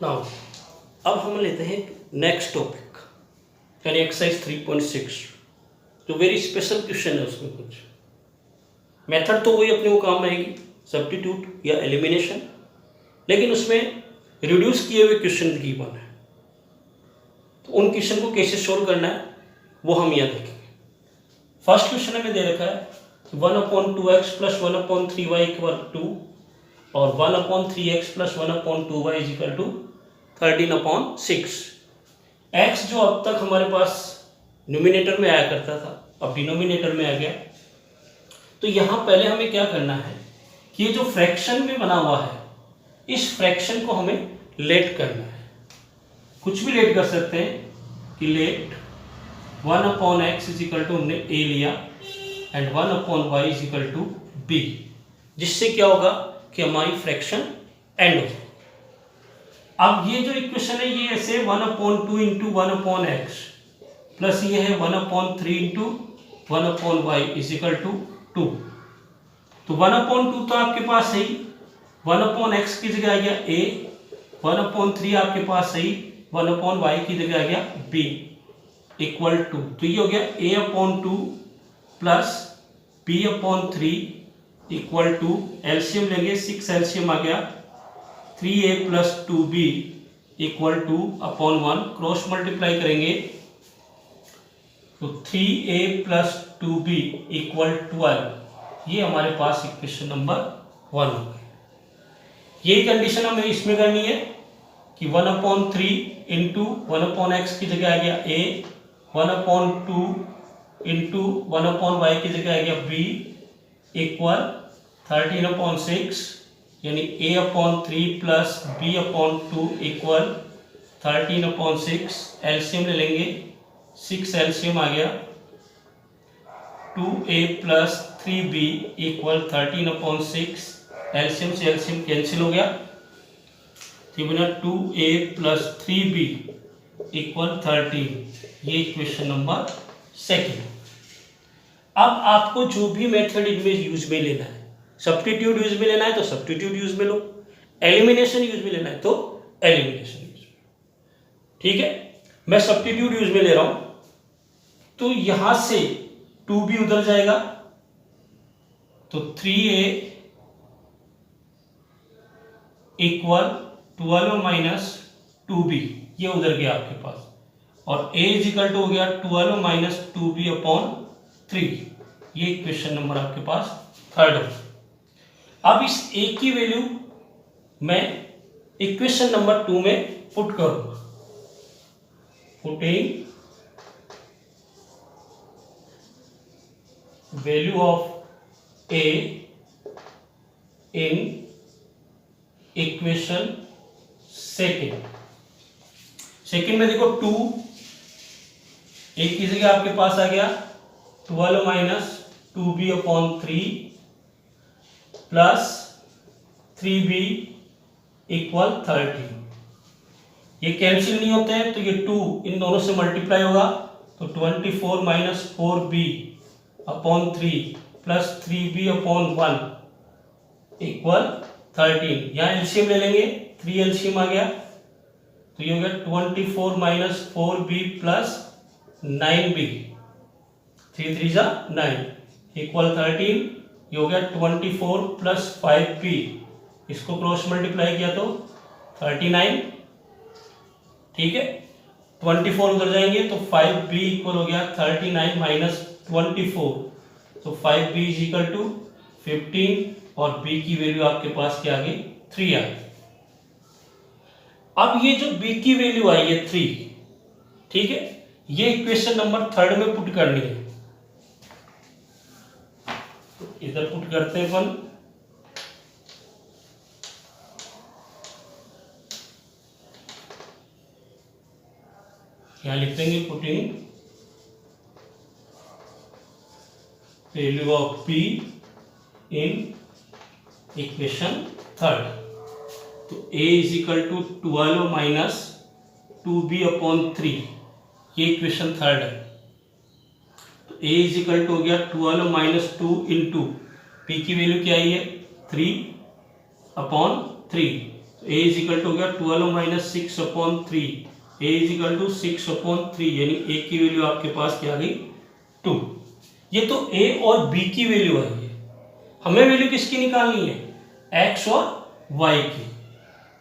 Now अब हम लेते हैं नेक्स्ट टॉपिक यानी एक्सरसाइज 3.6 जो वेरी स्पेशल क्वेश्चन है। उसमें कुछ मेथड तो वही अपने को काम आएगी, सब्स्टिट्यूट या एलिमिनेशन, लेकिन उसमें रिड्यूस किए हुए क्वेश्चन गिवन है। तो उन क्वेश्चन को कैसे सोल्व करना है वो हम यहाँ देखेंगे। फर्स्ट क्वेश्चन हमें दे रखा है 1/2x + 1/3y = 2 और 1/3x + 1/2y = 13/6। x जो अब तक हमारे पास न्यूमिनेटर में आया करता था अब डिनोमिनेटर में आ गया। तो यहाँ पहले हमें क्या करना है कि ये जो फ्रैक्शन में बना हुआ है इस फ्रैक्शन को हमें लेट करना है। कुछ भी लेट कर सकते हैं कि लेट 1/x हमने a लिया एंड 1/y b, जिससे क्या होगा कि हमारी फ्रैक्शन एंड हो जाएगी। अब ये जो इक्वेशन है ये ऐसे 1/2 × 1/x प्लस ये है 1/3 × 1/y = 2। तो 1/2 तो आपके पास है ही, 1/x की जगह आ गया a, 1/3 आपके पास है ही, 1/y की जगह आ गया b = 2। तो ये हो गया a/2 प्लस b/3 = एलसीएम लेंगे, 6 एलसीएम आ गया 3a + 2b = 2/1। क्रॉस मल्टीप्लाई करेंगे तो 3a + 2b = 12। ये हमारे पास इक्वेशन नंबर 1 हो गई। यही कंडीशन हमें इसमें करनी है कि 1/3 × 1/x की जगह आ गया a, 1/2 × 1/y की जगह आ गया b = 13/6, यानी a/3 + b/2 = 13/6। एलसीएम ले लेंगे, 6 एलसीएम आ गया 2a + 3b = 13/6। एलसीएम से एलसीएम कैंसिल हो गया तो बना 2a + 3b = 13। ये इक्वेशन नंबर सेकंड। अब आपको जो भी मेथड इनमें यूज में लेना है, सब्स्टिट्यूट यूज में लेना है तो सब्स्टिट्यूट यूज में लो, एलिमिनेशन यूज में लेना है तो एलिमिनेशन यूज में। ठीक है, मैं सब्स्टिट्यूट यूज में ले रहा हूं तो यहां से 2b उधर जाएगा तो 3a = 12 - 2b, ये उधर गया आपके पास, और a = हो गया 12 - 2b/3। ये इक्वेशन नंबर आपके पास थर्ड है। अब इस a की वैल्यू मैं इक्वेशन नंबर 2 में पुट करूंगा। Putting value of a in equation second में देखो 2 a की जगह आपके पास आ गया 12 - 2b/3 प्लस 3b = 13। ये कैंसिल नहीं होते हैं तो ये 2 इन दोनों से मल्टीप्लाई होगा तो 24 - 4b/3 प्लस 3b/1 = 13। यहाँ एलसीएम ले लेंगे, 3 एलसीएम आ गया तो ये हो गया 24 - 4b प्लस 9b, 3 3 = 9 = 13। ये हो गया 24 + 5b, इसको क्रॉस मल्टीप्लाई किया तो 39। ठीक है, 24 उधर जाएंगे तो 5b = हो गया 39 - 24, तो 5b = 15 और b की वैल्यू आपके पास क्या आ गई 3 आ गई। अब ये जो b की वैल्यू आई है 3, ठीक है, ये इक्वेशन नंबर 3 में पुट करनी है। इधर पुट करते हैं अपन, यहां लिख देंगे putting value of p in equation 3। तो a = 12 - 2b/3, ये इक्वेशन 3 है। तो a = हो गया 12 - 2 × p की वैल्यू क्या आई है 3/3। तो a इज इक्वल टू हो गया 12 minus 6/3, a is equal to 6/3, यानी a की वैल्यू आपके पास क्या आ गई 2। ये तो a और b की वैल्यू आई है, हमें वैल्यू किसकी निकालनी है x और y की।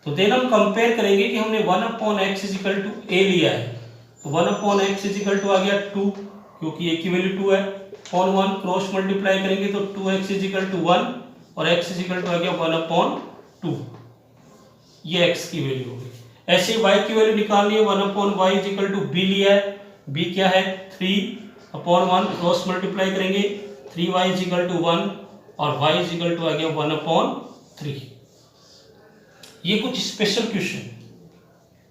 तो देन हम कंपेयर करेंगे कि हमने 1/x is equal to a लिया है, तो 1/x इज इक्वल टू आ गया 2, क्योंकि a की वैल्यू 2 है, अपॉन 1 क्रॉस मल्टीप्लाई करेंगे तो 2x इज इक्वल टू 1 और x इज इक्वल टू आ गया 1/2, ये x की वैल्यू होगी। ऐसे y की वैल्यू निकालनी है, 1/y is equal to b लिया है, b क्या है 3/1 क्रॉस मल्टीप्लाई करेंगे 3y इज इक्वल टू 1 और y इज इक्वल टू आ गया 1/3। ये कुछ स्पेशल क्वेश्चन,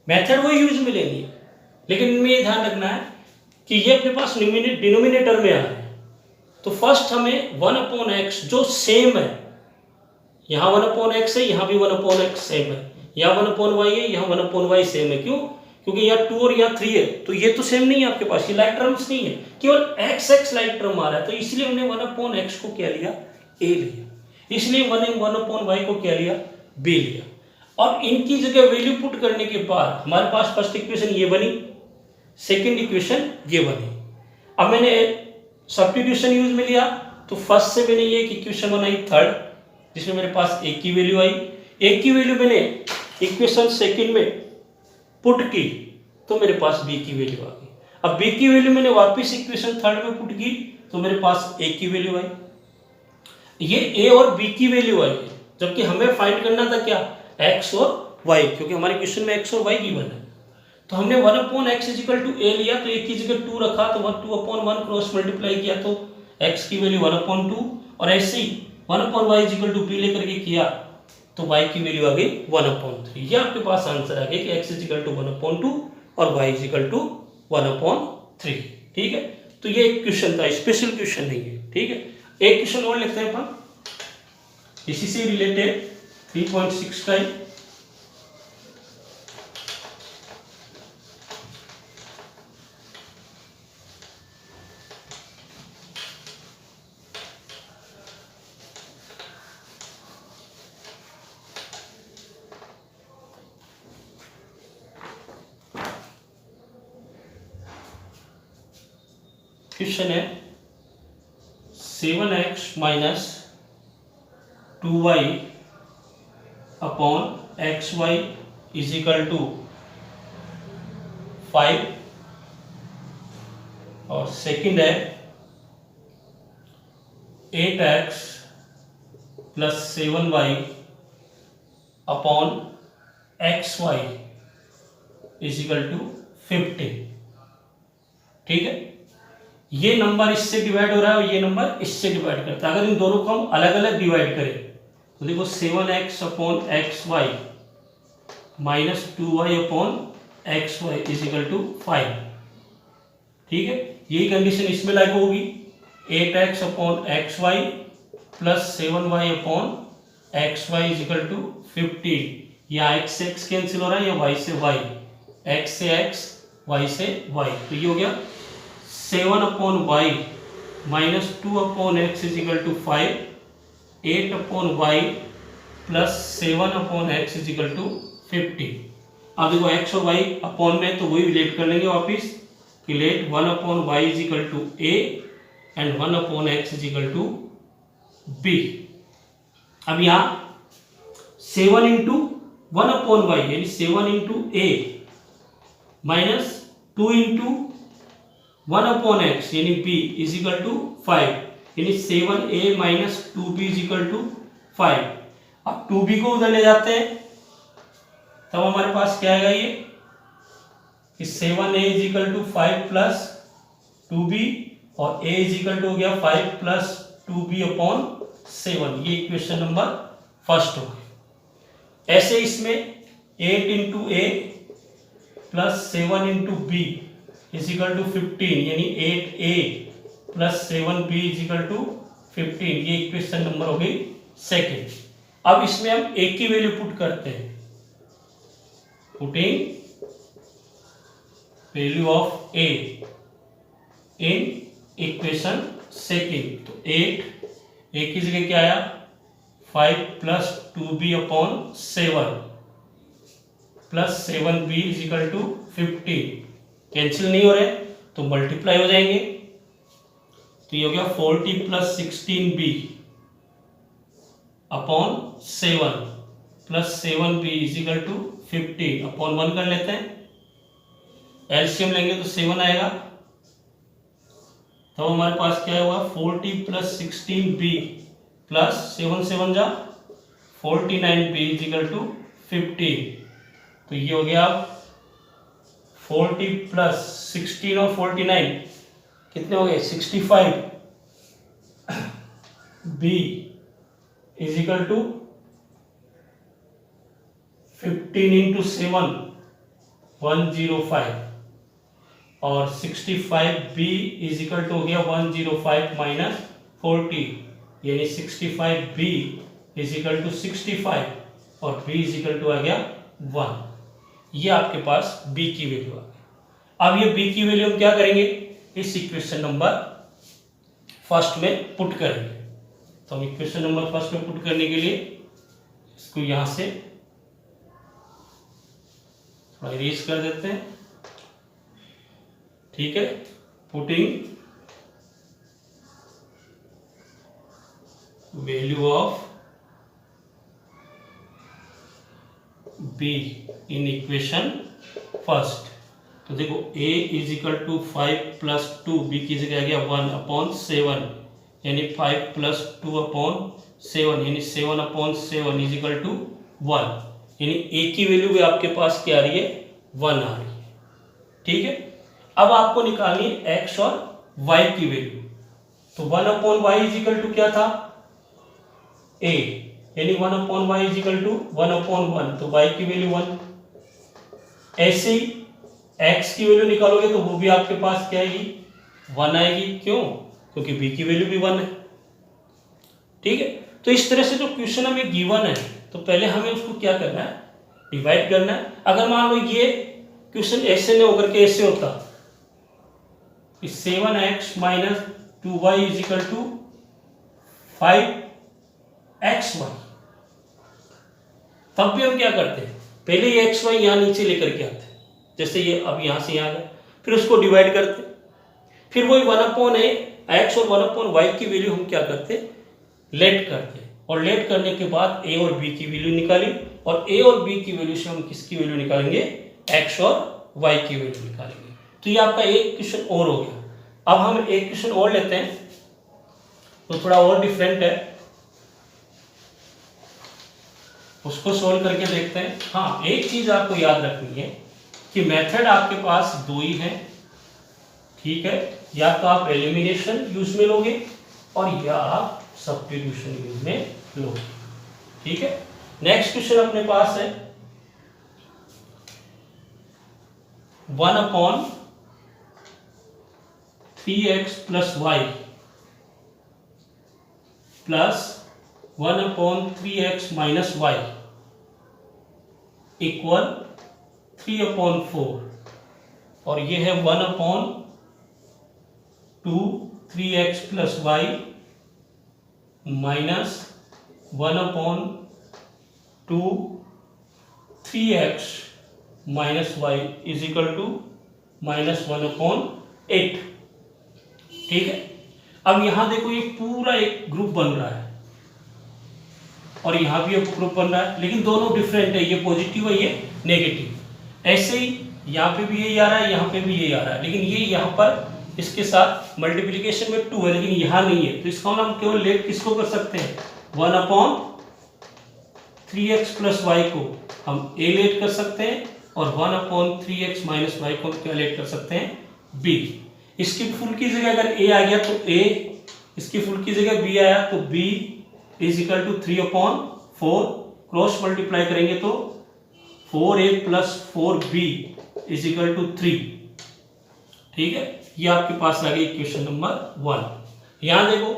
मेथड वही यूज में लेनी है, लेकिन इनमें ये ध्यान रखना है कि ये अपने पास डिनोमिनेटर में आ रहा है। तो फर्स्ट हमें 1/x जो सेम है, यहाँ 1/x है, यहाँ भी 1/x सेम है, यहाँ 1/y है, यहाँ 1/y सेम है। क्यों? क्योंकि यहाँ 2 और यहाँ 3 है, तो ये तो सेम नहीं है आपके पास, ये लाइक टर्म्स नहीं है, केवल x लाइक टर्म आ रहा है, तो इसलिए हमने 1/x को क्या लिया a लिया, इसलिए 1/y को क्या लिया b लिया। और इनकी जगह वैल्यू पुट करने के बाद हमारे पास फर्स्ट इक्वेशन ये बनी, सेकंड इक्वेशन ये बनी। अब मैंने सब्स्टिट्यूशन यूज में लिया, तो फर्स्ट से मैंने ये इक्वेशन बनाई थर्ड, जिसमें मेरे पास a की वैल्यू आई, a की वैल्यू मैंने इक्वेशन सेकंड में पुट की तो मेरे पास b की वैल्यू आ गई। अब b की वैल्यू मैंने वापस इक्वेशन थर्ड में पुट की तो मेरे पास a की वैल्यू आई, ये a और b की वैल्यू आई, जबकि हमें फाइंड करना था क्या x और y, क्योंकि हमारे क्वेश्चन में x और y गिवन है। तो हमने 1/x is equal to a लिया, तो a की जगह 2 रखा, तो 2/1 क्रॉस मल्टीप्लाई किया तो x की वैल्यू 1/2, और ऐसे ही 1/y is equal to b लेकर के किया तो y की वैल्यू आ गई 1/3। ये आपके पास आंसर आ गया कि x इज इक्वल टू 1/2 और y इज इक्वल टू 1/3। ठीक है, तो ये एक क्वेश्चन था, स्पेशल क्वेश्चन नहीं है। ठीक है, एक क्वेश्चन और लिखते हैं अपन इसी से रिलेटेड 3.6 का ही। क्वेश्चन है 7x minus 2y upon xy is equal to 5, और सेकंड है 8x plus 7y upon xy is equal to 50। ठीक है, ये नंबर इससे डिवाइड हो रहा है और ये नंबर इससे डिवाइड करता है। अगर इन दोनों को हम अलग अलग डिवाइड करें तो देखो 7x upon xy minus 2y upon xy is equal to 5। ठीक है, यही कंडीशन इसमें लागू होगी, 8x upon xy plus 7y upon xy is equal to 50। यहाँ x से x कैंसिल हो रहा है, या y से y, x से x, y से y, तो ये हो गया 7 upon y minus 2 upon x is equal to 5, 8 upon y plus 7 upon x is equal to 50। अब देखो x और y अपॉन में, तो वही रिलेट कर लेंगे वापिस कि let 1 upon y is equal to a and 1 upon x is equal to b। अब यहाँ 7 इंटू 1 अपॉन y यानी 7 into a minus 2 into 1 upon x यानी b इज इक्वल टू 5, यानी 7a minus 2b is equal to 5। अब 2b को उधर ले जाते हैं, तब हमारे पास क्या आएगा ये कि 7a is equal to 5 plus 2b, और a इज इक्वल टू हो गया 5 प्लस 2b अपॉन 7। ये इक्वेशन नंबर फर्स्ट हो गई। ऐसे इसमें 8 into a plus 7 into b is equal to 15, यानी 8a plus 7b is equal to 15। ये इक्वेशन नंबर हो गई सेकेंड। अब इसमें हम a की वैल्यू पुट करते हैं, putting value of a in equation second. तो 8 a की जगह क्या आया 5 plus 2b upon 7, plus 7b is equal to 15, cancel नहीं हो रहे तो मल्टीप्लाई हो जाएंगे, तो ये हो गया 40 plus 16b upon 7 plus 7b is equal to 15 upon 1 कर लेते हैं, एलसीएम लेंगे तो 7 आएगा, तो हमारे पास क्या हुआ 40 प्लस 16b प्लस 7 7 जा 49b इज इक्वल टू 15, तो ये हो गया 40 प्लस 16 और 49 कितने हो गए 65 b is equal to 15 into 7 105 और 65b इज इक्वल टू हो गया 105 माइनस 40 यानी 65b इज इक्वल टू 65 और b इज इक्वल टू आ गया 1। ये आपके पास b की वैल्यू आ गई। अब ये b की वैल्यू हम क्या करेंगे, इस इक्वेशन नंबर फर्स्ट में पुट करेंगे। तो हम इक्वेशन नंबर फर्स्ट में पुट करने के लिए इसको यहां से थोड़ा इरेज कर देते हैं, ठीक है। Putting value of b in equation first, तो देखो a is equal to 5 plus 2, b की जगह आ गया 1 अपॉन 7 यानी 5 प्लस 2 अपॉन 7 यानी 7 अपॉन 7 इज इक्वल टू 1, यानी a की वैल्यू भी आपके पास क्या आ रही है 1 आ रही है, ठीक है। अब आपको निकालनी है x और y की वैल्यू, तो 1 upon y is equal to क्या था a, यानी 1 upon y is equal to 1 upon 1, तो y की वैल्यू 1। ऐसे ही x की वैल्यू निकालोगे तो वो भी आपके पास क्या आएगी 1 आएगी, क्यों, क्योंकि b की वैल्यू भी 1 है, ठीक है। तो इस तरह से जो क्वेश्चन हमें गिवन है तो पहले हमें उसको क्या करना है डिवाइड करना है। अगर मान लो ये क्वेश्चन ऐसे नहीं होकर के ऐसे होता 7x minus 2y is equal to 5xy, तब भी हम क्या करते हैं पहले ये xy यहां नीचे लेकर के आते हैं, जैसे ये अब यहां से यहां गए, फिर उसको डिवाइड करते, फिर वही 1 अपॉन x और 1 अपॉन y की वैल्यू हम क्या करते लेट करते, और लेट करने के बाद a और b की वैल्यू निकाली, और a और b की वैल्यू से हम किसकी वैल्यू निकालेंगे x और y की वैल्यू निकालेंगे। तो ये आपका एक क्वेश्चन और हो गया। अब हम एक क्वेश्चन और लेते हैं तो थोड़ा और डिफरेंट है, उसको सोल्व करके देखते हैं। हाँ, एक चीज आपको याद रखनी है कि मेथड आपके पास दो ही है, ठीक है, या तो आप एलिमिनेशन यूज में लोगे और या आप सब्स्टिट्यूशन यूज में लोगे, ठीक है। नेक्स्ट क्वेश्चन अपने पास है 1 upon 3x plus y plus 1 upon 3x minus y equal 3 upon 4, और ये है 1 upon 2 3x plus y minus 1 upon 2 3x minus y is equal to minus 1 upon 8, ठीक है। अब यहां देखो ये पूरा एक ग्रुप बन रहा है और यहां भी एक ग्रुप बन रहा है, लेकिन दोनों डिफरेंट है, ये पॉजिटिव है ये नेगेटिव। ऐसे ही यहाँ पे भी यही आ रहा है, यहाँ पे भी यही आ रहा है, लेकिन ये यहाँ पर इसके साथ मल्टीप्लिकेशन में 2 है लेकिन यहाँ नहीं है, तो इसका हम केवल लेट किसको कर सकते हैं 1 अपॉन 3x प्लस वाई को हम a लेट कर सकते हैं, और 1 अपॉन 3x माइनस वाई को हम क्या लेट कर सकते हैं b। इसकी फुल की जगह अगर a आ गया तो a, इसकी फुल की जगह b आया तो b is equal to 3 upon 4, cross multiply करेंगे तो 4a plus 4b is equal to 3, ठीक है। ये आपके पास आ गई इक्वेशन नंबर 1। यहां देखो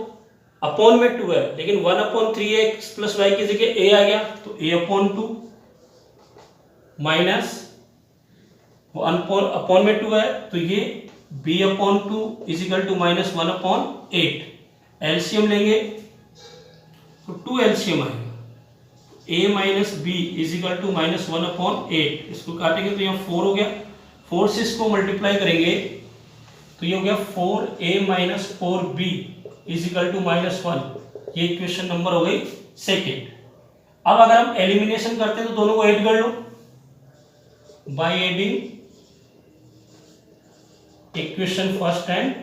अपॉन में 2 है लेकिन 1 अपॉन 3x प्लस वाई की जगह a आ गया तो a अपॉन 2 माइनस अपॉन में 2 है तो ये b upon 2 is equal to minus 1 upon 8। LCM लेंगे तो 2 एलसीएम आएगा, a minus b is equal to -1/8। इसको काटेंगे तो यहाँ 4 हो गया, 4 से इसको मल्टीप्लाई करेंगे तो ये हो गया 4a minus 4b is equal to -1। ये इक्वेशन नंबर हो गई सेकेंड। अब अगर हम एलिमिनेशन करते हैं तो दोनों को ऐड कर लो by adding equation first and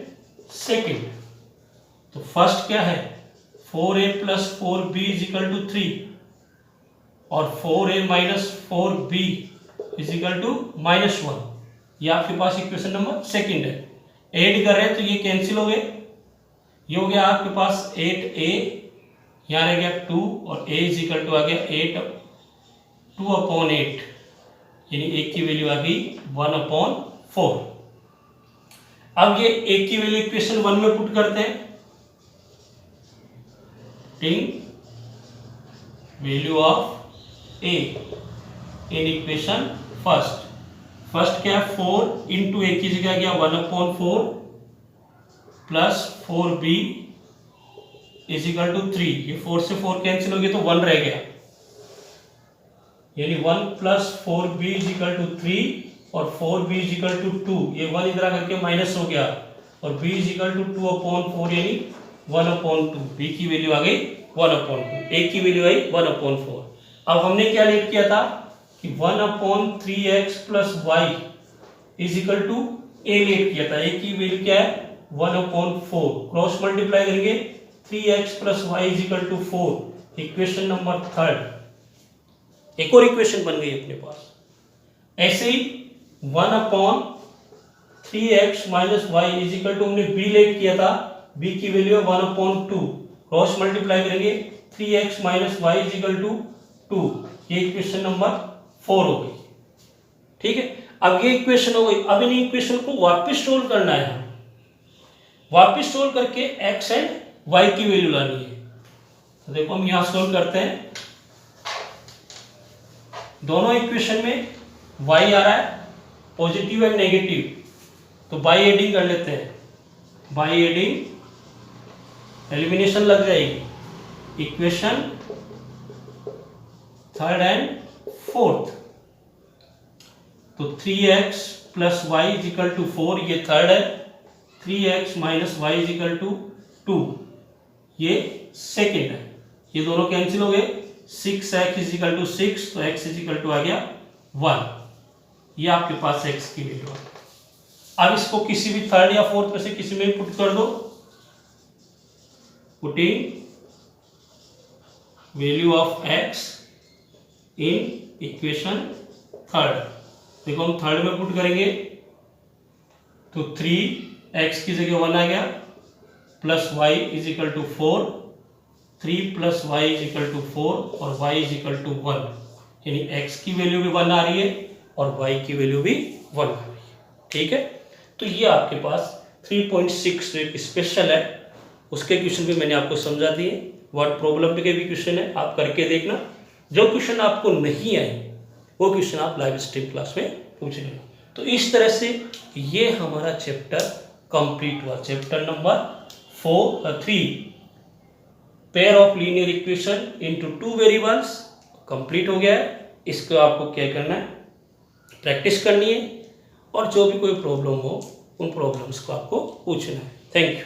second. तो फर्स्ट क्या है 4a plus 4b is equal to 3 और 4a minus 4b is equal to -1। ये आपके पास इक्वेशन नंबर सेकेंड है। ऐड कर रहे हैं तो ये कैंसिल हो गए, ये हो गया आपके पास 8a, यहाँ रह गया 2 और a इज इक्वल टू आ गया 2/8, यानी a की वैल्यू आ गई 1/4। अब ये a की वैल्यू इक्वेशन 1 में पुट करते हैं, value of a in equation first. First क्या है 4 इंटू ए की जगह गया 1/4 plus 4b is equal to 3। ये 4 से 4 कैंसिल हो गया तो 1 रह गया, यानी 1 plus 4b is equal to 3 और 4b इज इक्वल टू 2। ये 1 इधर करके माइनस हो गया और b इज इक्वल टू 2/4 यानी 1/2। b की वैल्यू आ गई 1/2, a की वैल्यू आई 1/4। अब हमने क्या लेट किया था कि 1/3x plus y is equal to a let किया था। a की वैल्यू क्या है 1/4, क्रॉस मल्टीप्लाई करेंगे 3x plus y is equal to 4। Equation number third, एक और इक्वेशन बन गई अपने पास। ऐसे ही 1/3x minus y is equal to हमने b लेट किया था, b की वैल्यू है 1/2, क्रॉस मल्टीप्लाई करेंगे 3x minus y is equal to 2। ये इक्वेशन नंबर 4 हो गई। ठीक है, अब ये इक्वेशन हो गई। अब इन इक्वेशन को वापस सोल्व करना है, हम वापस सोल्व करके x एंड y की वैल्यू लानी है। तो देखो हम यहां सोल्व करते हैं, दोनों इक्वेशन में y आ रहा है पॉजिटिव एंड नेगेटिव, तो बाय एडिंग कर लेते हैं। बाय एडिंग एलिमिनेशन लग जाएगी, इक्वेशन थर्ड एंड फोर्थ। तो 3x plus y is equal to 4, ये थर्ड है, 3x minus y is equal to 2, ये सेकेंड है। ये दोनों कैंसिल हो गए, 6x इज इक्वल टू 6, तो x इज इक्वल टू आ गया 1। ये आपके पास x की वैल्यू है। अब इसको किसी भी थर्ड या फोर्थ में से किसी में पुट कर दो, putting value of x in equation third. देखो हम थर्ड में पुट करेंगे तो 3x की जगह 1 आ गया plus y is equal to 4, 3 plus y is equal to 4 और y इज इक्वल टू 1, यानी x की वैल्यू भी 1 आ रही है और y की वैल्यू भी 1 आ रही है। ठीक है, तो ये आपके पास 3.6 जो एक स्पेशल है उसके क्वेश्चन भी मैंने आपको समझा दिए। वर्ड प्रॉब्लम के भी क्वेश्चन है, आप करके देखना। जो क्वेश्चन आपको नहीं आए वो क्वेश्चन आप लाइव स्ट्रीम क्लास में पूछ लेना। तो इस तरह से ये हमारा चैप्टर कंप्लीट हुआ, chapter number 3 pair of linear equation into 2 variables complete हो गया है। इसको आपको क्या करना है, प्रैक्टिस करनी है और जो भी कोई प्रॉब्लम हो उन प्रॉब्लम्स को आपको पूछना है। Thank you.